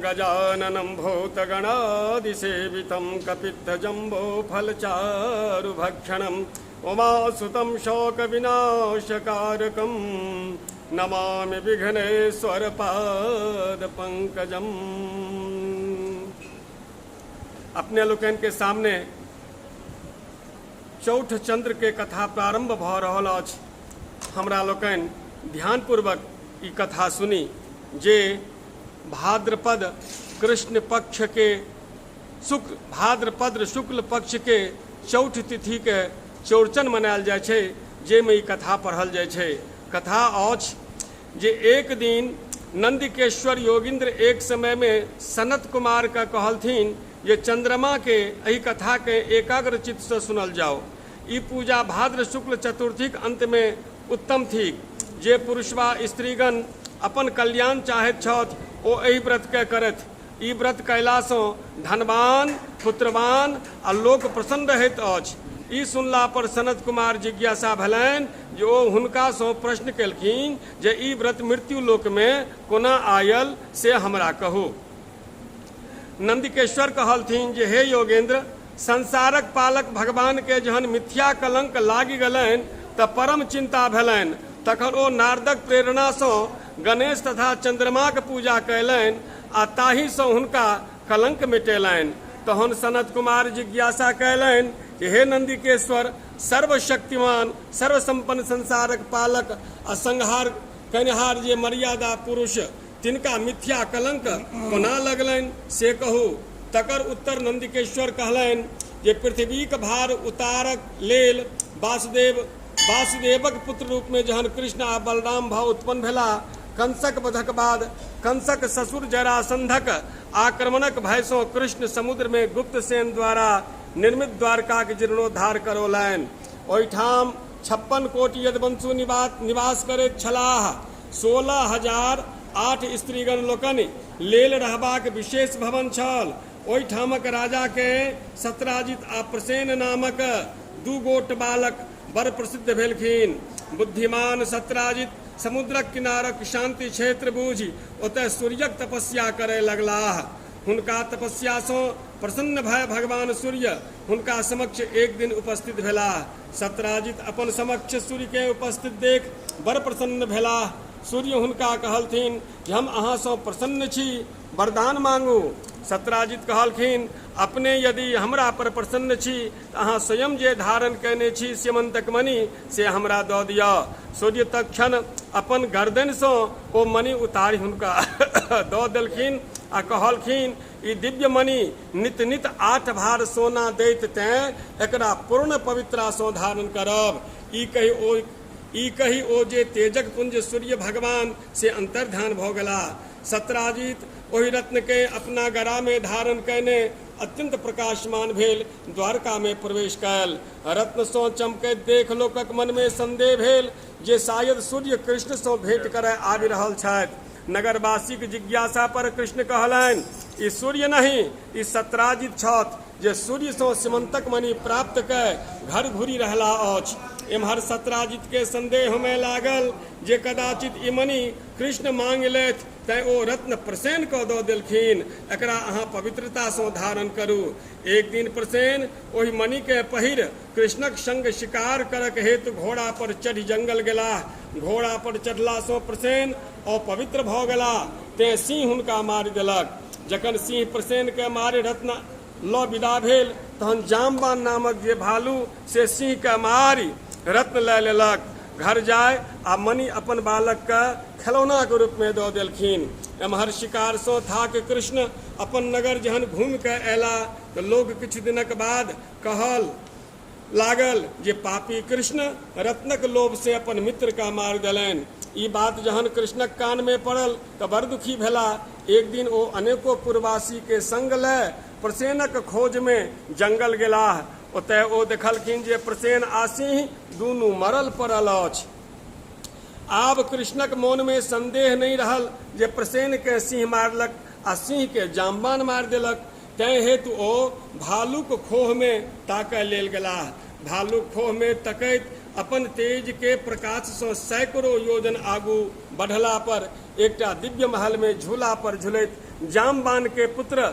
गजाननं भूतगणादिसेवितं कपित्थजम्बोफलचारुभक्षणम् उमासुतं शोकविनाशकारकं नमामि विघ्नेश्वरपादपङ्कजम्। अपने लोकन के सामने चौठ चंद्र के कथा प्रारंभ भ रहल अछि। हमरा लोकन ध्यानपूर्वक ई कथा सुनी जे भाद्रपद कृष्ण पक्ष के भाद्रपद शुक्ल पक्ष के चौठ तिथि के चौड़चन मनायल जाय छै, जेमे ई कथा पढ़ल जाय छै। कथा अछि जे एक दिन नंदिकेश्वर योगिंद्र एक समय में सनत कुमार का कहलथिन जे चंद्रमा के एहि कथा के एकाग्र चित्त से सुनल जाओ। ई पूजा भाद्र शुक्ल चतुर्थी के अंत में उत्तम थी। जे पुरुष वा स्त्रीगण अपन कल्याण चाहैत छथि ओ एहि व्रत के करथि। ई व्रत कयलासँ धनवान पुत्रवान आ लोक प्रसन्न रहैत अछि। ई सुनला पर सनत कुमार जिज्ञासा भेलनि जे ओ हुनका सँ प्रश्न केलखिन जे ई व्रत मृत्यु लोक में कोना आयल से हमरा कहू। नंदिकेश्वर कहलथिन जे हे योगेंद्र, संसारक पालक भगवान के जहन मिथ्या कलंक लागि गेलनि तऽ परम चिंता भेलनि। तखन ओ नारदक प्रेरणा सँ गणेश तथा चंद्रमाक पूजा कयलनि आ ताहि सँ हुनका कलंक मिटेलनि। तहन सनत कुमार जिज्ञासा कयलनि कि हे नंदिकेश्वर, सर्वशक्तिमान सर्वसंपन्न संसारक पालक आ संहार कनिहार जे मर्यादा पुरुष, तिनका मिथ्या कलंक कोना लगलनि से कहू। तकर उत्तर नंदिकेश्वर कहलनि जे पृथ्वीक भार उतारक लेल वासुदेवक पुत्र रूप में जहन कृष्ण आ बलराम भाव उत्पन्न भेला, कंसक वधक बाद कंसक ससुर जरासंधक आक्रमणक भय सँ कृष्ण समुद्र में गुप्तसेन द्वारा निर्मित द्वारका के जीर्णोद्धार करौलनि। ओहिठाम 56 कोटि यदुवंशु निवास करैत छलाह। 16,008 स्त्रीगण लोकनि लेल रहबाक विशेष भवन छल। ओहिठामक राजा के सत्राजित आ प्रसेन नामक 2 गोट बालक बड़ प्रसिद्ध भेलखिन। बुद्धिमान सत्राजित समुद्रक किनारक शांति क्षेत्र बूझि ओतय सूर्यक तपस्या करय लगलाह। हुनका तपस्या सँ प्रसन्न भय भगवान सूर्य हुनका समक्ष एक दिन उपस्थित भेलाह। सत्राजित अपन समक्ष सूर्य के उपस्थित देख बड़ प्रसन्न भेलाह। सूर्य हुनका कहलथिन जे हम अहाँ सँ प्रसन्न छी, वरदान मांगू। सत्राजित कहलखिन अपने यदि हमरा पर प्रसन्न छी तऽ अहाँ स्वयं जे धारण कयने छी स्यमंतक मणि से हमरा दऽ दिअ। सूर्य तत्क्षण अपन गर्दन सँ ओ मणि उतारि हुनका दऽ देलखिन आ कहलखिन ई दिव्य मणि नित नित 8 भार सोना दैत तें एकरा पूर्ण पवित्रा सँ धारण करब। ई कही ओ जे तेजक पुंज सूर्य भगवान से अंतर्ध्यान भऽ गेला। सत्राजित ओहि रत्न के अपना गरा में धारण कयने अत्यंत प्रकाशमान भेल द्वारका में प्रवेश कयल। रत्न सँ चमकैत देख लोकक मन में संदेह भेल जे शायद सूर्य कृष्ण सँ भेंट करय आबि रहल छथि। नगरवासी के जिज्ञासा पर कृष्ण कहलनि ई सूर्य नहीं, ई सत्राजित छथि जे सूर्य सँ स्यमंतक मणि प्राप्त कय घर घुरि रहला अछि। एम्हर सत्राजित के संदेह में लागल जे कदाचित ई मणि कृष्ण मांग लेथि तैं ओ रत्न प्रसेन कऽ दऽ देलखिन, एकरा अहाँ पवित्रता सँ धारण करू। एक दिन प्रसेन ओहि मणि के पहिर कृष्णक संग शिकार करक हेतु घोड़ा पर चढ़ि जंगल गेलाह। घोड़ा पर चढ़ला सँ प्रसेन अपवित्र भऽ गेला, तें सिंह हुनका मारि देलक। जखन सिंह प्रसेन के मारि रत्न लऽ विदा भेल तहन जामवान नामक जे भालू से सिंह के मारि रत्न लय लेलक। घर जाय आ मणि अपन बालक के खिलौना के रूप में दऽ देलखिन। एम्हर शिकार सँ थाक कृष्ण अपन नगर जहन घूमि के अयला तऽ लोग किछु दिनक बाद कहल लागल जे पापी कृष्ण रत्नक लोभ से अपन मित्र का मार देलनि। ई बात जहन कृष्णक कान में पड़ल तऽ बड़ दुखी भेला। एक दिन ओ अनेको पुरवासी के संग लय प्रसेनक खोज में जंगल गेलाह। ओतय ओ देखलखिन जे प्रसेन आ सिंह दुनू मरल पड़ल अछि। आब कृष्णक मोन में संदेह नहीं रहल जे प्रसेन के सिंह मारलक आ सिंह के जामवान मार देलक। तैं हेतु ओ भालूक खोह में ताकय लेल गेलाह। भालूक खोह में तकैत अपन तेज के प्रकाश से सैकड़ों योजन आगू बढ़ला पर एकटा दिव्य महल में झूला पर झूलैत जामबान के पुत्र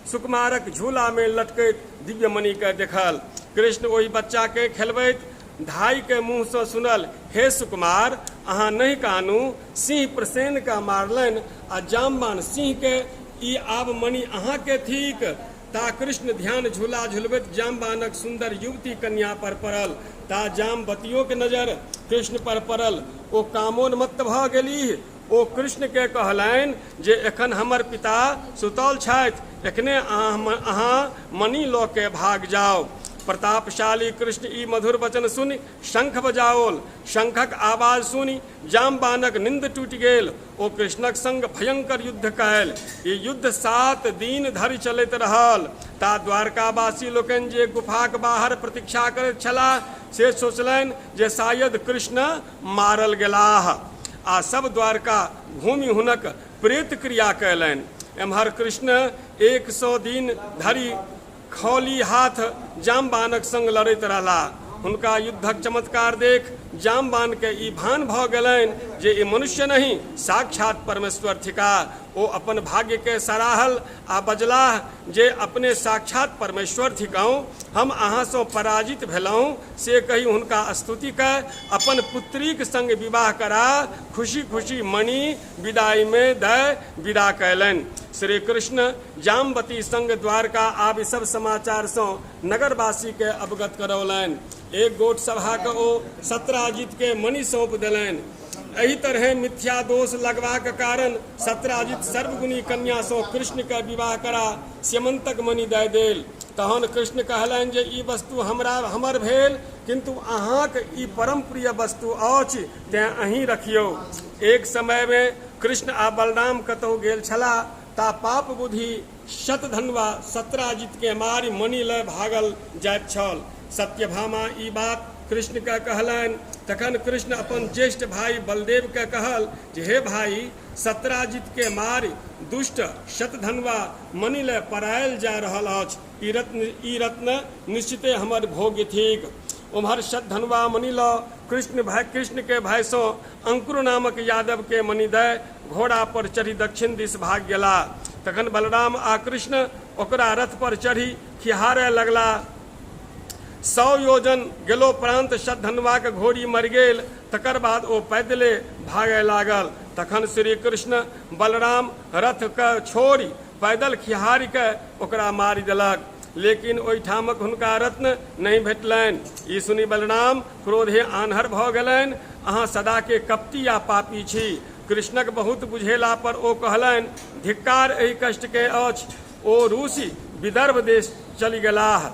सुकुमारक झूला में लटकैत दिव्य मणि के देखल। कृष्ण ओहि बच्चा के खेलबैत धाई के मुंह से सुनल, हे सुकुमार, अहाँ नहीं कानू, सिंह प्रसेन का मारलनि आ जामबान सिंह के, ई आब मणि अहाँ के थीक। ता कृष्ण ध्यान झूला झुलबैत जामबानक सुंदर युवती कन्या पर पड़ल। ता जामवतियों के नजर कृष्ण पर पड़ल। ओ कामोन्मत्त भ गेलीह। ओ कृष्ण के कहलनि जे एखन हमर पिता सुतल छथि, एखने अहाँ मणि लऽ के भाग जाओ। प्रतापशाली कृष्ण ई मधुर वचन सुनि शंख बजाओल। शंखक आवाज सुनि जामबानक निंद टूटि गेल। ओ कृष्णक संग भयंकर युद्ध कयल। ई युद्ध 7 दिन धरि चलैत रहल। ता द्वारकावासी लोकनि जे गुफाक बाहर प्रतीक्षा करैत छलाह से सोचलनि जे शायद कृष्ण मारल गेलाह आ सब द्वारका घूमि हुनक प्रेत क्रिया कयलनि। एम्हर कृष्ण 100 दिन धरि खौली हाथ जामबानक संग लड़ैत रहला। हुनका युद्धक चमत्कार देख जामबान के ई भान भ गेलनि जे ई मनुष्य नहीं साक्षात परमेश्वर थिका। ओ अपन भाग्य के सराहल आ बजलाह जे अपने साक्षात परमेश्वर थिकाऊ। हम अहाँ से पराजित भेलहुँ से कही हुनका स्तुति कऽ अपन पुत्रीक संग विवाह करा खुशी खुशी मणि विदाई में दय विदा कयलनि। श्री कृष्ण जामवती संग द्वारका आब सब समाचार से नगरवासी के अवगत करौलनि। एक गोट सभा के ओ सत्राजित के मणि सौंप देलनि। एही तरह मिथ्या दोष लगवाक कारण सत्राजित सर्वगुणी कन्या से कृष्ण के विवाह करा स्यमंतक मणि दय देल। तहन कृष्ण कहलनि जे ई वस्तु हमर भेल, किंतु अहाँक ई परम प्रिय वस्तु अछि, तें अहीं रखियौ। एक समय में कृष्ण आ बलराम कतहु गेल छलाह। ता पाप बुद्धि शतधनवा सत्राजित के मारि मणि लय भागल जाइत छल। सत्यभामा ई बात कृष्ण के कहलनि। तखन कृष्ण अपन ज्येष्ठ भाई बलदेव के कहल जे हे भाई, सत्राजित के मारि दुष्ट शतधनवा मणि लय परायल जा रहल अछि। ई रत्न निश्चिते हमर भोग्य थिक। उम्हर शतधनवा मणि लऽ कृष्ण के भाई सो अंकुर नामक यादव के मणि दय घोड़ा पर चढ़ी दक्षिण दिश भाग गेला। तखन बलराम आ कृष्ण ओकरा रथ पर चढ़ी खिहारे लगला। 100 योजन गेलोपरांत शतधनवाक घोड़ी मरि गेल। तकर बाद ओ पैदले भागे लागल। तखन श्री कृष्ण बलराम रथ के छोड़ि पैदल खिहारि के ओकरा मारि देलक। लेकिन ओहिठामक हुनका रत्न नहीं भेटलनि। ई सुनि बलराम क्रोधे आन्हर भ गेलनि। अहाँ सदा के कपटी आ पापी छी। कृष्णक बहुत बुझेला पर ओ कहलनि, धिक्कार एहि कष्ट के अछि। ओ रूसी विदर्भ देश चलि गेलाह।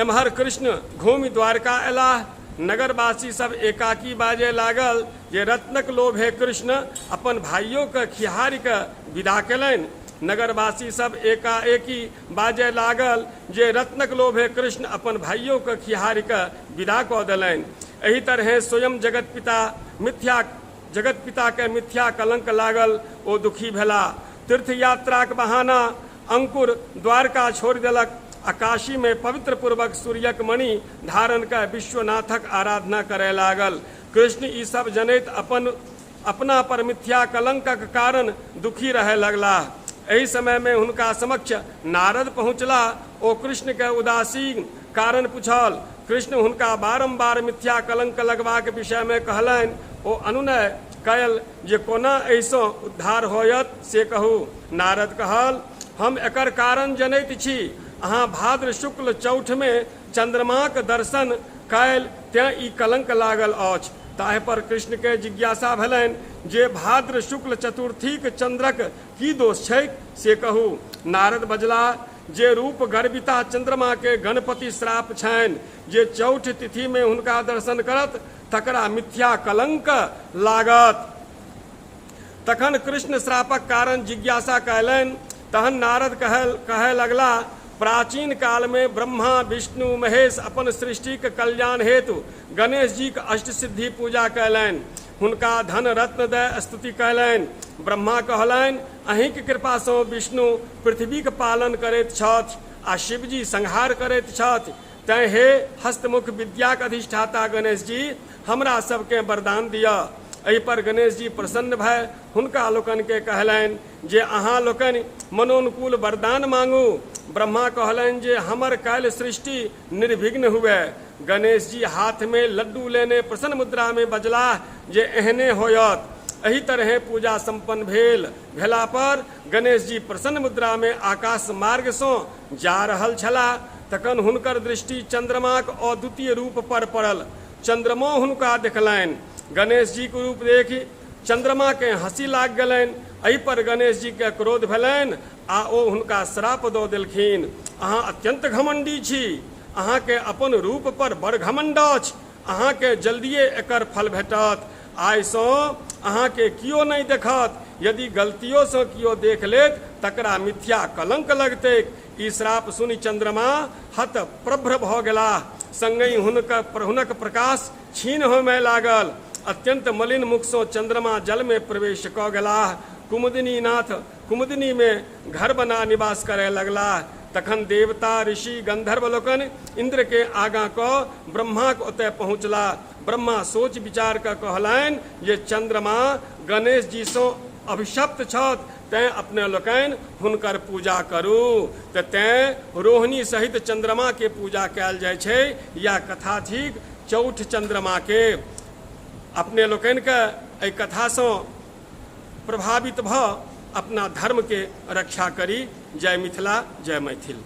एम्हर कृष्ण घूमि द्वारका अयलाह। नगरवासी सब एकाकी बाजे लागल जे रत्नक लोभे कृष्ण अपन भाइयों के खिहारि के विदा केलनि। नगरवासी सब एकाएकी बाजे लागल जे रत्नक लोभे कृष्ण अपन भाइयों के खिहारि के विदा कऽ देलनि। एही तरह स्वयं जगत पिता के मिथ्या कलंक लागल। ओ दुखी भेला। तीर्थ यात्राक बहाना अंकुर द्वारका छोड़ि देलक। काशी में पवित्र पूर्वक सूर्यक मणि धारण कर विश्वनाथक आराधना करे लागल। कृष्ण ई सब जनैत अपना पर मिथ्या कलंकक कारण दुखी रहे लगला। एहि समय में हुनका समक्ष नारद पहुँचला। ओ कृष्ण के उदासीन कारण पूछल। कृष्ण हुनका बारंबार मिथ्या कलंक लगवाक विषय में कहलनि। ओ अनुनय कयल जे कोना ऐसो उद्धार होयत से कहू। नारद कहल, हम एकर कारण जनैत छी। अहाँ भाद्र शुक्ल चौठ में चंद्रमाक दर्शन कयल तें ई कलंक लागल अछि। ताहि पर कृष्ण के जिज्ञासा भेलनि जे भाद्र शुक्ल चतुर्थीक चंद्रक की दोष छैक से कहू। नारद बजला जे रूप गर्विता चंद्रमा के गणपति श्राप छनि। जे चौठ तिथि में हुनका दर्शन करत तकरा मिथ्या कलंक लागत। तखन कृष्ण श्रापक कारण जिज्ञासा कयलनि। तहन नारद कहे लगला, प्राचीन काल में ब्रह्मा विष्णु महेश अपन सृष्टि के कल्याण हेतु गणेश जी के अष्ट सिद्धि पूजा कयलनि। हुनका धन रत्न दय स्तुति कयलनि। ब्रह्मा कहलनि, अहीं के कृपा से विष्णु पृथ्वी के पालन करैत छथि आ शिवजी संहार करैत छथि। तैं हे हस्तमुख विद्याक अधिष्ठाता गणेश जी हमरा सबके वरदान दिया। एहि पर गणेश जी प्रसन्न भय हुनका लोकन के कहलनि जे अहाँ लोकनि मनोनुकूल वरदान मांगू। ब्रह्मा कहलनि जे हमर काल्हि सृष्टि निर्विघ्न हुए। गणेश जी हाथ में लड्डू लेने प्रसन्न मुद्रा में बजलाह जे एहने होयत। एही तरह पूजा संपन्न भेला पर गणेश जी प्रसन्न मुद्रा में आकाश मार्ग से जा रहल छलाह। तखन हुनकर दृष्टि चंद्रमाक अद्वितीय रूप पर पड़ल। चंद्रमा हुनका देखलनि। गणेश जी के रूप देखी चंद्रमा के हंसी लाग गलनि। एहि पर गणेश जी के क्रोध भेलनि आ ओ हुनका श्राप दऽ देलखिन। अहाँ अत्यंत घमंडी छी, अहाँ के अपन रूप पर बड़ घमंड अछि। अहाँ के जल्दिए एकर फल भेटत। आइ सँ अहाँ के कियो नहीं देखत। यदि गलतियों से कियो देख लेत तकरा मिथ्या कलंक लगतैक। ई श्राप सुनि चंद्रमा हत प्रभ्र भऽ गेलाह। संगहि हुनक प्रकाश क्षीण होमय लागल। अत्यंत मलिन मुख से चंद्रमा जल में प्रवेश कऽ गेलाह। कुमुदिनी नाथ कुमुदिनी में घर बना निवास करे लगलाह। तखन देवता ऋषि गंधर्व लोकन इंद्र के आगाँ कऽ ब्रह्मा के ओतय पहुँचला। ब्रह्मा सोच विचार कऽ कहलनि जे चंद्रमा गणेश जी से अभिशप्त छथि, तैं अपने लोकनि हुनकर पूजा करू। तऽ तैं रोहिणी सहित चंद्रमा के पूजा कयल जाइ छै। या कथा थिक चौठ चंद्रमा के। अपने लोकनि के एहि कथा से प्रभावित भऽ अपना धर्म के रक्षा करी। जय मिथिला, जय मैथिल।